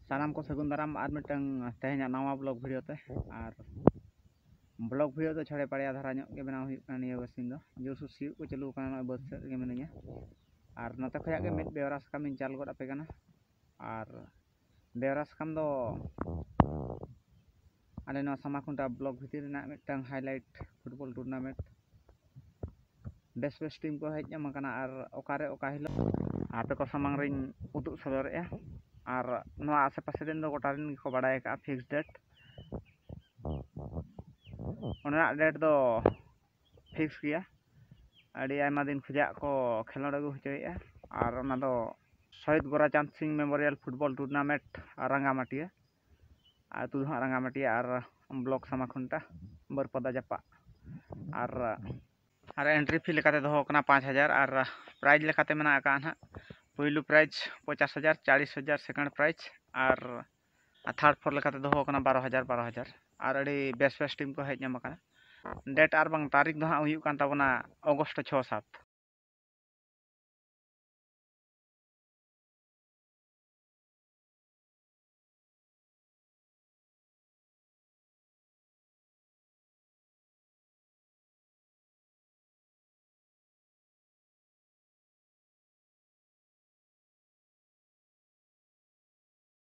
सानाम को सगुन दाराम और मिटंग तेहना नवा ब्लॉग वीडियो ते और ब्लॉग वीडियो तो छड़े पड़े धारा के बनाव निया बसिन दो जोरसुर सियोग को चालू काना बस से गे मिनाया और नते खया के मिट बेवरा साकाम इन चाल गड आपे काना और बेवरा साकाम दो आले नवा समाखुंटा ब्लॉग भितर ना meeting highlight football tournament base base team को हेज नामाकाना और ओकारे ओका हिलो आपे को सामांग रिन उदुग सदरेया और नवा आसे पासे दिन दो गोटा रिन को बाडाय का फिक्स डेट उन्हें डेट दो फिक्स किया अड़ी आयमा दिन खुजा को खेलोड अगु होचोया और ओना दो शहीद गोराचांद सिंह मेमोरियल फुटबॉल टूर्नामेंट रंगामाटिया आतु रंगामाटिया और ब्लॉक समाखुंटा बरपदा जापा और एंट्री फी लेकाते दो 5000 और प्राइज लेकाते मेना का ना पहिलू प्राइज 50,000 40,000 सेकंड प्राइज और थर्ड फोर लेकाते दो 12,000 और अड़ी बेस बेस टीम को हेज नामा डेट और बांग तारीख दो हाँ हुयुग कान ताबोना अगस्त 6-7